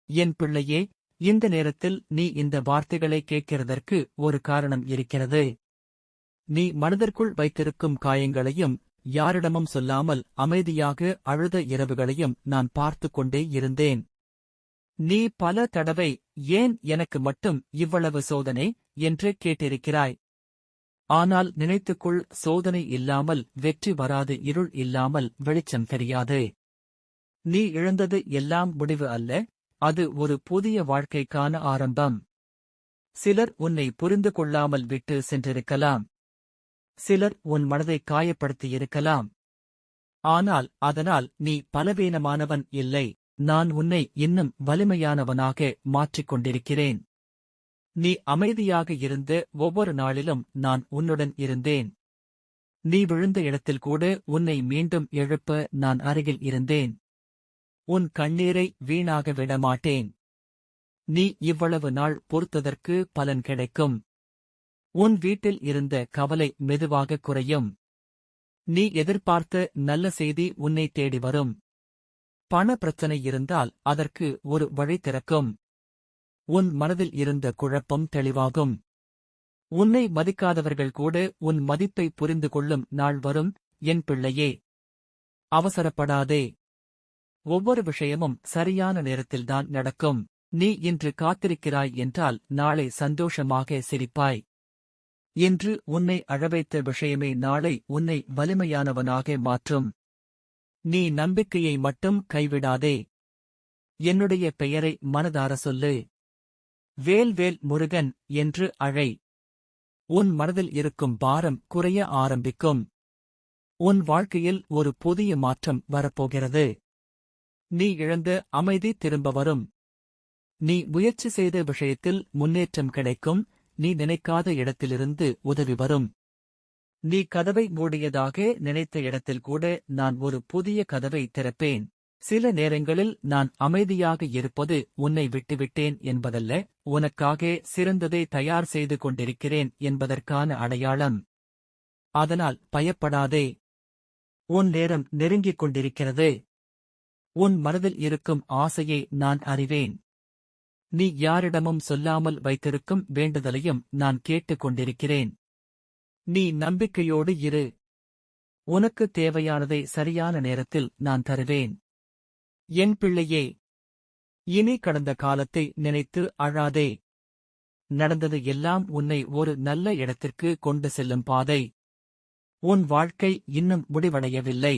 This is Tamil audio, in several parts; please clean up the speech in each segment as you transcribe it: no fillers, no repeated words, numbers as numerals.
என் பிள்ளையே, இந்த நேரத்தில் நீ இந்த வார்த்தைகளை கேட்கிறதற்கு ஒரு காரணம் இருக்கிறது. நீ மனதிற்குள் வைத்திருக்கும் காயங்களையும் யாரிடமும் சொல்லாமல் அமைதியாக அழுத இரவுகளையும் நான் பார்த்து கொண்டே இருந்தேன். நீ பல தடவை ஏன் எனக்கு மட்டும் இவ்வளவு சோதனை என்று கேட்டிருக்கிறாய். ஆனால் நினைத்துக்குள், சோதனை இல்லாமல் வெற்றி வராது, இருள் இல்லாமல் வெளிச்சம் தெரியாது. நீ இழந்தது எல்லாம் முடிவு அல்ல, அது ஒரு புதிய வாழ்க்கைக்கான ஆரம்பம். சிலர் உன்னை புரிந்து கொள்ளாமல் விட்டு சென்றிருக்கலாம். சிலர் உன் மனதை காயப்படுத்தியிருக்கலாம். ஆனால் அதனால் நீ பலவீனமானவன் இல்லை. நான் உன்னை இன்னும் வலிமையானவனாக மாற்றிக் கொண்டிருக்கிறேன். நீ அமைதியாக இருந்த ஒவ்வொரு நாளிலும் நான் உன்னுடன் இருந்தேன். நீ விழுந்த இடத்தில் கூட உன்னை மீண்டும் எழுப்ப நான் அருகில் இருந்தேன். உன் கண்ணீரை வீணாக விடமாட்டேன். நீ இவ்வளவு நாள் பொறுத்ததற்கு பலன் கிடைக்கும். உன் வீட்டில் இருந்த கவலை மெதுவாக குறையும். நீ எதிர்பார்த்த நல்ல செய்தி உன்னை தேடி வரும். பண பிரச்சனை இருந்தால் அதற்கு ஒரு வழி திறக்கும். உன் மனதில் இருந்த குழப்பம் தெளிவாகும். உன்னை மதிக்காதவர்கள் கூட உன் மதிப்பை புரிந்து கொள்ளும் நாள் வரும். என் பிள்ளையே, அவசரப்படாதே. ஒவ்வொரு விஷயமும் சரியான நேரத்தில்தான் நடக்கும். நீ இன்று காத்திருக்கிறாய் என்றால் நாளை சந்தோஷமாக சிரிப்பாய். இன்று உன்னை அழவைத்த விஷயமே நாளை உன்னை வலிமையானவனாக மாற்றும். நீ நம்பிக்கையை மட்டும் கைவிடாதே. என்னுடைய பெயரை மனதார சொல்லு. வேல்வேல் முருகன் என்று அழை. உன் மனதில் இருக்கும் பாரம் குறைய ஆரம்பிக்கும். உன் வாழ்க்கையில் ஒரு புதிய மாற்றம் வரப்போகிறது. நீ இழந்த அமைதி திரும்ப வரும். நீ முயற்சி செய்த விஷயத்தில் முன்னேற்றம் கிடைக்கும். நீ நினைக்காத இடத்திலிருந்து உதவி வரும். நீ கதவை மூடியதாக நினைத்த இடத்தில் கூட நான் ஒரு புதிய கதவை திறப்பேன். சில நேரங்களில் நான் அமைதியாக இருப்பது உன்னை விட்டுவிட்டேன் என்பதல்ல, உனக்காக சிறந்ததை தயார் செய்து கொண்டிருக்கிறேன் என்பதற்கான அடையாளம். அதனால் பயப்படாதே. உன் நேரம் நெருங்கிக் கொண்டிருக்கிறது. உன் மனதில் இருக்கும் ஆசையை நான் அறிவேன். நீ யாரிடமும் சொல்லாமல் வைத்திருக்கும் வேண்டுதலையும் நான் கேட்டுக் கொண்டிருக்கிறேன். நீ நம்பிக்கையோடு இரு. உனக்கு தேவையானதை சரியான நேரத்தில் நான் தருவேன். என் பிள்ளையே, இனி கடந்த காலத்தை நினைத்து அழாதே. நடந்தது எல்லாம் உன்னை ஒரு நல்ல இடத்திற்கு கொண்டு செல்லும் பாதை. உன் வாழ்க்கை இன்னும் முடிவடையவில்லை.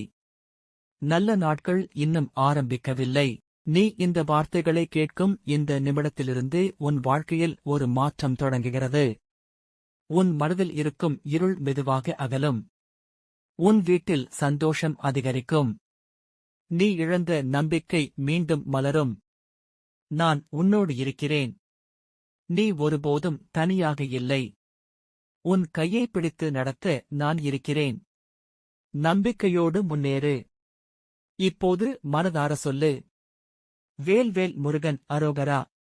நல்ல நாட்கள் இன்னும் ஆரம்பிக்கவில்லை. நீ இந்த வார்த்தைகளை கேட்கும் இந்த நிமிடத்திலிருந்து உன் வாழ்க்கையில் ஒரு மாற்றம் தொடங்குகிறது. உன் மனதில் இருக்கும் இருள் மெதுவாக அகலும். உன் வீட்டில் சந்தோஷம் அதிகரிக்கும். நீ இழந்த நம்பிக்கை மீண்டும் மலரும். நான் உன்னோடு இருக்கிறேன். நீ ஒருபோதும் தனியாக இல்லை. உன் கையை பிடித்து நடத்த நான் இருக்கிறேன். நம்பிக்கையோடு முன்னேறு. இப்போது மனதார சொல்லு. வேல்வேல் முருகன் அரோகரா.